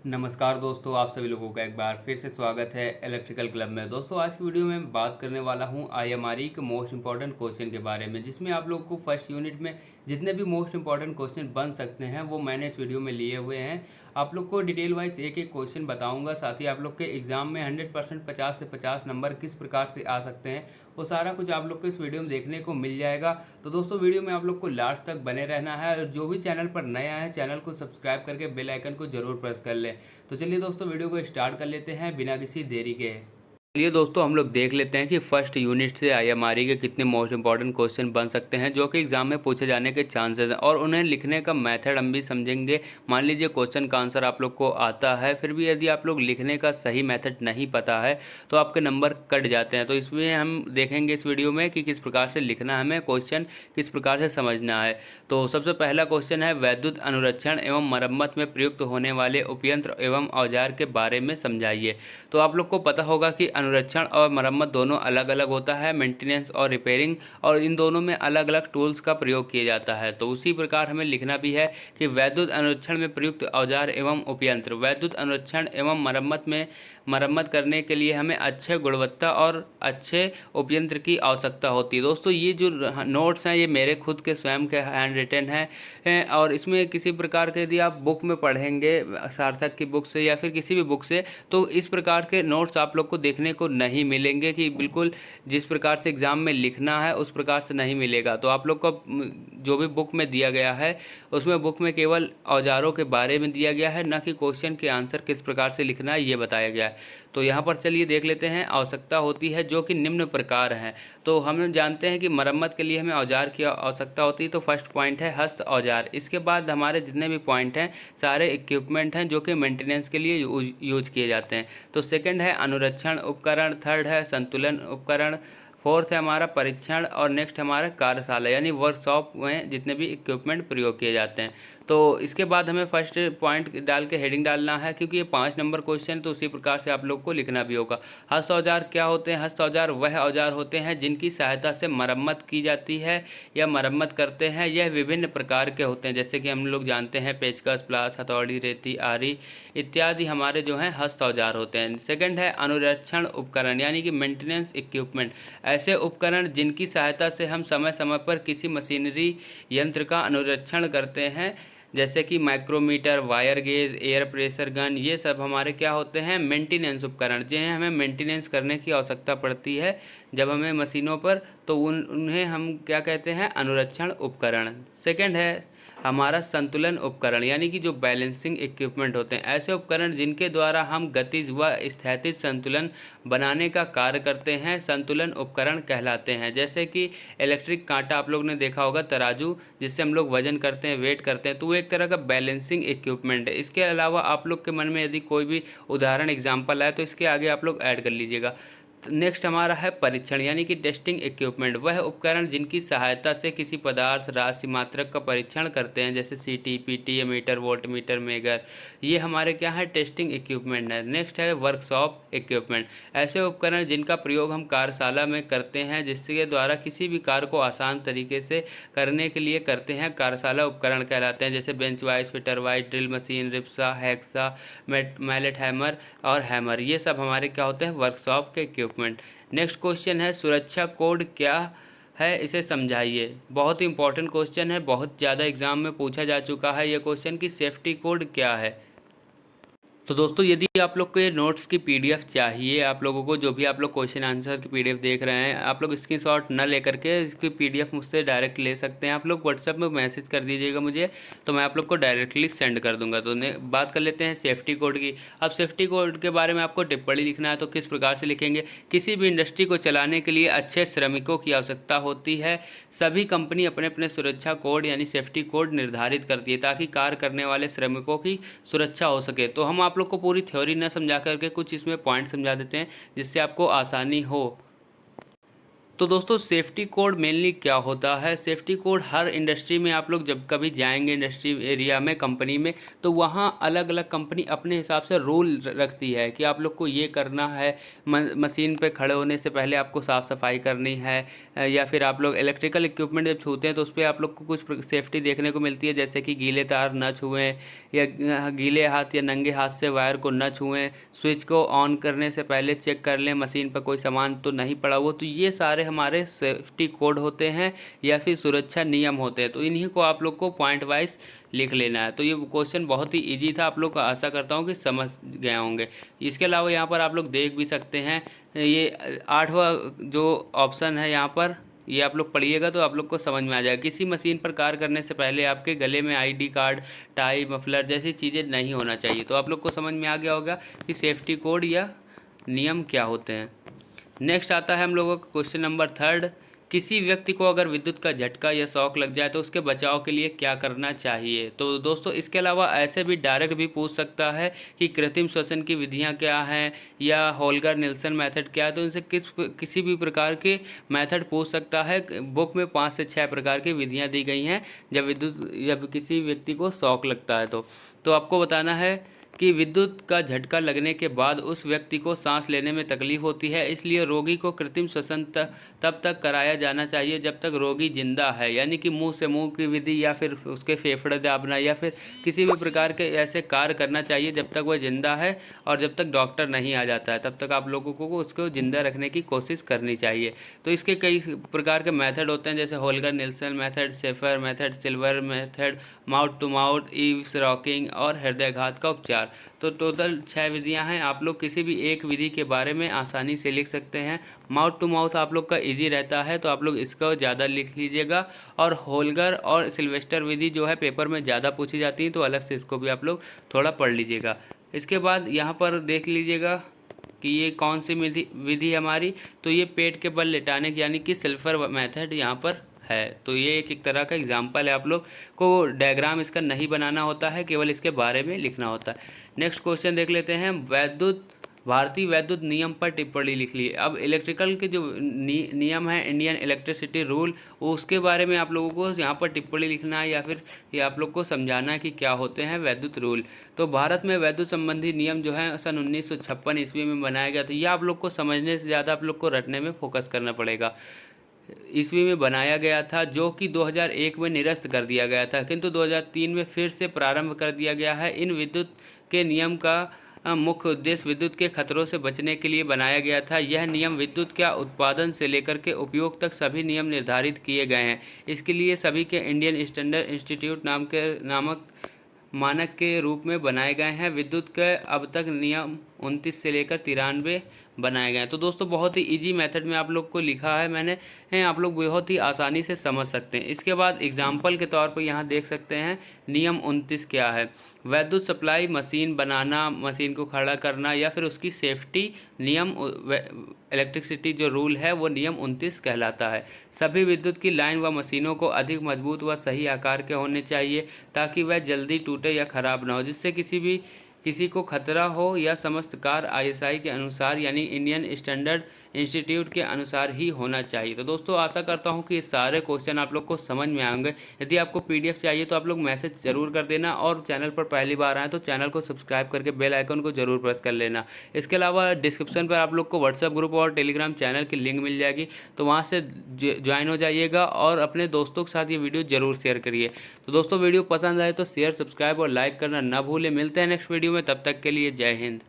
नमस्कार दोस्तों, आप सभी लोगों का एक बार फिर से स्वागत है इलेक्ट्रिकल क्लब में। दोस्तों आज की वीडियो में बात करने वाला हूं आईएमआरई के मोस्ट इंपॉर्टेंट क्वेश्चन के बारे में, जिसमें आप लोग को फर्स्ट यूनिट में जितने भी मोस्ट इंपॉर्टेंट क्वेश्चन बन सकते हैं वो मैंने इस वीडियो में लिए हुए हैं। आप लोग को डिटेल वाइज एक एक क्वेश्चन बताऊंगा, साथ ही आप लोग के एग्जाम में 100% 50 से 50 नंबर किस प्रकार से आ सकते हैं वो सारा कुछ आप लोग को इस वीडियो में देखने को मिल जाएगा। तो दोस्तों वीडियो में आप लोग को लास्ट तक बने रहना है और जो भी चैनल पर नया है चैनल को सब्सक्राइब करके बेल आइकन को जरूर प्रेस कर लें। तो चलिए दोस्तों वीडियो को स्टार्ट कर लेते हैं बिना किसी देरी के। चलिए दोस्तों हम लोग देख लेते हैं कि फर्स्ट यूनिट से आईएमआरई के कितने मोस्ट इंपॉर्टेंट क्वेश्चन बन सकते हैं जो कि एग्जाम में पूछे जाने के चांसेस हैं, और उन्हें लिखने का मेथड हम भी समझेंगे। मान लीजिए क्वेश्चन का आंसर आप लोग को आता है, फिर भी यदि आप लोग लिखने का सही मेथड नहीं पता है तो आपके नंबर कट जाते हैं। तो इसमें हम देखेंगे इस वीडियो में कि किस प्रकार से लिखना है, हमें क्वेश्चन किस प्रकार से समझना है। तो सबसे पहला क्वेश्चन है, वैद्युत अनुरक्षण एवं मरम्मत में प्रयुक्त होने वाले उपयंत्र एवं औजार के बारे में समझाइए। तो आप लोग को पता होगा कि अनुरक्षण और मरम्मत दोनों अलग अलग होता है, मेंटेनेंस और रिपेयरिंग, और इन दोनों में अलग अलग टूल्स का प्रयोग किया जाता है। तो उसी प्रकार हमें लिखना भी है कि वैद्युत अनुरक्षण में प्रयुक्त औजार एवं उपयंत्र। वैद्युत अनुरक्षण एवं मरम्मत करने के लिए हमें अच्छे गुणवत्ता और अच्छे उपयंत्र की आवश्यकता होती है। दोस्तों ये जो नोट्स हैं ये मेरे खुद के स्वयं के हैंड रिटन हैं, और इसमें किसी प्रकार के यदि आप बुक में पढ़ेंगे सार्थक की बुक से या फिर किसी भी बुक से, तो इस प्रकार के नोट्स आप लोग को देखने को नहीं मिलेंगे कि बिल्कुल जिस प्रकार से एग्ज़ाम में लिखना है उस प्रकार से नहीं मिलेगा। तो आप लोग को जो भी बुक में दिया गया है उसमें बुक में केवल औजारों के बारे में दिया गया है, न कि क्वेश्चन के आंसर किस प्रकार से लिखना है ये बताया गया है। तो यहाँ पर चलिए देख लेते हैं। आवश्यकता होती है जो कि निम्न प्रकार हैं। तो हम जानते हैं कि मरम्मत के लिए हमें औजार की आवश्यकता होती है। तो फर्स्ट पॉइंट है हस्त औजार। इसके बाद हमारे जितने भी पॉइंट हैं सारे इक्विपमेंट हैं जो कि मेंटेनेंस के लिए यूज किए जाते हैं। तो सेकंड है अनुरक्षण उपकरण, थर्ड है संतुलन उपकरण, फोर्थ है हमारा परीक्षण, और नेक्स्ट हमारा कार्यशाला यानी वर्कशॉप में जितने भी इक्विपमेंट प्रयोग किए जाते हैं। तो इसके बाद हमें फर्स्ट पॉइंट डाल के हेडिंग डालना है, क्योंकि ये 5 नंबर क्वेश्चन तो उसी प्रकार से आप लोग को लिखना भी होगा। हस्त औजार क्या होते हैं? हस्त औजार वह औजार होते हैं जिनकी सहायता से मरम्मत की जाती है या मरम्मत करते हैं। यह विभिन्न प्रकार के होते हैं, जैसे कि हम लोग जानते हैं पेचकस, प्लास, हथौड़ी, रेती, आरी इत्यादि हमारे जो हैं हस्त औजार होते हैं। सेकंड है अनुरक्षण उपकरण यानी कि मेंटेनेंस इक्विपमेंट। ऐसे उपकरण जिनकी सहायता से हम समय समय पर किसी मशीनरी यंत्र का अनुरक्षण करते हैं, जैसे कि micrometer, wire gauge, air pressure gun, ये सब हमारे क्या होते हैं? मेंटेनेंस उपकरण, जिन्हें हमें मेंटेनेंस करने की आवश्यकता पड़ती है जब हमें मशीनों पर, तो उन्हें हम क्या कहते हैं? अनुरक्षण उपकरण। सेकंड है हमारा संतुलन उपकरण यानी कि जो बैलेंसिंग इक्विपमेंट होते हैं। ऐसे उपकरण जिनके द्वारा हम गतिज व स्थैतिज संतुलन बनाने का कार्य करते हैं संतुलन उपकरण कहलाते हैं। जैसे कि इलेक्ट्रिक कांटा आप लोग ने देखा होगा, तराजू, जिससे हम लोग वजन करते हैं, वेट करते हैं, तो वो एक तरह का बैलेंसिंग इक्विपमेंट है। इसके अलावा आप लोग के मन में यदि कोई भी उदाहरण एग्जाम्पल आए तो इसके आगे आप लोग ऐड कर लीजिएगा। नेक्स्ट हमारा है परीक्षण यानी कि टेस्टिंग इक्विपमेंट। वह उपकरण जिनकी सहायता से किसी पदार्थ, राशि, मात्रक का परीक्षण करते हैं, जैसे CT, PT, meter, voltmeter, megger, ये हमारे क्या है? टेस्टिंग इक्विपमेंट है। नेक्स्ट है वर्कशॉप इक्विपमेंट। ऐसे उपकरण जिनका प्रयोग हम कार्यशाला में करते हैं, जिसके द्वारा किसी भी कार्य को आसान तरीके से करने के लिए करते हैं, कार्यशाला उपकरण कहलाते हैं। जैसे bench vice, fitter vice, drill machine, ripsaw, hacksaw, mallet hammer और हैमर, ये सब हमारे क्या होते हैं? वर्कशॉप के इक्विपमेंट। नेक्स्ट क्वेश्चन है सुरक्षा कोड क्या है, इसे समझाइए। बहुत ही इंपॉर्टेंट क्वेश्चन है, बहुत ज़्यादा एग्जाम में पूछा जा चुका है ये क्वेश्चन कि सेफ्टी कोड क्या है। तो दोस्तों यदि आप लोग को ये नोट्स की पीडीएफ चाहिए, आप लोगों को जो भी आप लोग क्वेश्चन आंसर की पीडीएफ देख रहे हैं, आप लोग स्क्रीनशॉट न लेकर के इसकी पीडीएफ मुझसे डायरेक्ट ले सकते हैं। आप लोग व्हाट्सएप में मैसेज कर दीजिएगा मुझे, तो मैं आप लोग को डायरेक्टली सेंड कर दूंगा। तो बात कर लेते हैं सेफ्टी कोड की। अब सेफ्टी कोड के बारे में आपको टिप्पणी लिखना है, तो किस प्रकार से लिखेंगे? किसी भी इंडस्ट्री को चलाने के लिए अच्छे श्रमिकों की आवश्यकता होती है। सभी कंपनी अपने अपने सुरक्षा कोड यानी सेफ्टी कोड निर्धारित करती है ताकि कार्य करने वाले श्रमिकों की सुरक्षा हो सके। तो हम आप लोग को पूरी थ्योरी न समझा करके कुछ इसमें पॉइंट समझा देते हैं जिससे आपको आसानी हो। तो दोस्तों सेफ्टी कोड मेनली क्या होता है? सेफ्टी कोड हर इंडस्ट्री में आप लोग जब कभी जाएंगे इंडस्ट्री एरिया में, कंपनी में, तो वहाँ अलग अलग कंपनी अपने हिसाब से रूल रखती है कि आप लोग को ये करना है। मशीन पे खड़े होने से पहले आपको साफ़ सफाई करनी है, या फिर आप लोग इलेक्ट्रिकल इक्विपमेंट जब छूते हैं तो उस पर आप लोग को कुछ सेफ्टी देखने को मिलती है, जैसे कि गीले तार न छुएं, या गीले हाथ या नंगे हाथ से वायर को न छुएं, स्विच को ऑन करने से पहले चेक कर लें मशीन पर कोई सामान तो नहीं पड़ा हो। तो ये सारे हमारे सेफ्टी कोड होते हैं या फिर सुरक्षा नियम होते हैं, तो इन्हीं को आप लोग को पॉइंट वाइज लिख लेना है। तो ये क्वेश्चन बहुत ही इजी था, आप लोग को आशा करता हूँ कि समझ गए होंगे। इसके अलावा यहाँ पर आप लोग देख भी सकते हैं, ये 8वां जो ऑप्शन है यहाँ पर, ये आप लोग पढ़िएगा तो आप लोग को समझ में आ जाएगा। किसी मशीन पर कार्य करने से पहले आपके गले में आईडी कार्ड, टाई, मफलर जैसी चीज़ें नहीं होना चाहिए। तो आप लोग को समझ में आ गया होगा कि सेफ्टी कोड या नियम क्या होते हैं। नेक्स्ट आता है हम लोगों का क्वेश्चन नंबर 3। किसी व्यक्ति को अगर विद्युत का झटका या शॉक लग जाए तो उसके बचाव के लिए क्या करना चाहिए। तो दोस्तों इसके अलावा ऐसे भी डायरेक्ट भी पूछ सकता है कि कृत्रिम श्वसन की विधियां क्या हैं या होल्गर नेल्सन मेथड क्या है। तो इनसे किसी भी प्रकार के मेथड पूछ सकता है। बुक में 5 से 6 प्रकार की विधियाँ दी गई हैं जब किसी व्यक्ति को शॉक लगता है। तो आपको बताना है कि विद्युत का झटका लगने के बाद उस व्यक्ति को सांस लेने में तकलीफ होती है, इसलिए रोगी को कृत्रिम श्वसन तब तक कराया जाना चाहिए जब तक रोगी जिंदा है। यानी कि मुंह से मुंह की विधि या फिर उसके फेफड़े दाबना या फिर किसी भी प्रकार के ऐसे कार्य करना चाहिए जब तक वह जिंदा है, और जब तक डॉक्टर नहीं आ जाता है तब तक आप लोगों को उसको जिंदा रखने की कोशिश करनी चाहिए। तो इसके कई प्रकार के मेथड होते हैं, जैसे Holger Nielsen method, Schafer method, silver method, mouth to mouth, Eve's rocking और हृदयघात का उपचार। तो टोटल 6 विधियां हैं। आप लोग किसी भी एक विधि के बारे में आसानी से लिख सकते हैं। माउथ टू माउथ आप लोग का इजी रहता है तो आप लोग इसको ज़्यादा लिख लीजिएगा, और होल्गर और सिल्वेस्टर विधि जो है पेपर में ज़्यादा पूछी जाती है, तो अलग से इसको भी आप लोग थोड़ा पढ़ लीजिएगा। इसके बाद यहाँ पर देख लीजिएगा कि ये कौन सी विधि हमारी, तो ये पेट के बल लेटाने की यानी कि सल्फर मेथड यहाँ पर है। तो ये एक तरह का एग्जाम्पल है, आप लोग को डायग्राम इसका नहीं बनाना होता है, केवल इसके बारे में लिखना होता है। नेक्स्ट क्वेश्चन देख लेते हैं। भारतीय वैद्युत नियम पर टिप्पणी लिख ली। अब इलेक्ट्रिकल के जो नियम है, इंडियन इलेक्ट्रिसिटी रूल, उसके बारे में आप लोगों को यहाँ पर टिप्पणी लिखना है या फिर ये आप लोग को समझाना है कि क्या होते हैं वैद्युत रूल। तो भारत में वैद्युत संबंधी नियम जो है सन 1956 ईस्वी में बनाया गया था। यह आप लोग को समझने से ज़्यादा आप लोग को रटने में फोकस करना पड़ेगा। ईस्वी में बनाया गया था, जो कि 2001 में निरस्त कर दिया गया था, किंतु 2003 में फिर से प्रारंभ कर दिया गया है। इन विद्युत के नियम का मुख्य उद्देश्य विद्युत के खतरों से बचने के लिए बनाया गया था। यह नियम विद्युत के उत्पादन से लेकर के उपयोग तक सभी नियम निर्धारित किए गए हैं। इसके लिए सभी के इंडियन स्टैंडर्ड इंस्टीट्यूट नामक मानक के रूप में बनाए गए हैं। विद्युत के अब तक नियम 29 से लेकर 93 बनाए गए हैं। तो दोस्तों बहुत ही इजी मेथड में आप लोग को लिखा है मैंने, आप लोग बहुत ही आसानी से समझ सकते हैं। इसके बाद एग्जाम्पल के तौर पर यहाँ देख सकते हैं नियम 29 क्या है। वैद्युत सप्लाई मशीन बनाना, मशीन को खड़ा करना या फिर उसकी सेफ्टी नियम, इलेक्ट्रिसिटी जो रूल है वो नियम 29 कहलाता है। सभी विद्युत की लाइन व मशीनों को अधिक मजबूत व सही आकार के होने चाहिए ताकि वह जल्दी टूटे या खराब ना हो, जिससे किसी को खतरा हो। या समस्त कार्य आईएसआई के अनुसार यानी इंडियन स्टैंडर्ड इंस्टीट्यूट के अनुसार ही होना चाहिए। तो दोस्तों आशा करता हूं कि ये सारे क्वेश्चन आप लोग को समझ में आएंगे। यदि आपको पीडीएफ चाहिए तो आप लोग मैसेज जरूर कर देना, और चैनल पर पहली बार आए तो चैनल को सब्सक्राइब करके बेल आइकन को जरूर प्रेस कर लेना। इसके अलावा डिस्क्रिप्शन पर आप लोग को व्हाट्सएप ग्रुप और टेलीग्राम चैनल की लिंक मिल जाएगी, तो वहाँ से ज्वाइन हो जाइएगा और अपने दोस्तों के साथ ये वीडियो जरूर शेयर करिए। तो दोस्तों वीडियो पसंद आए तो शेयर, सब्सक्राइब और लाइक करना ना भूलें। मिलते हैं नेक्स्ट वीडियो में, तब तक के लिए जय हिंद।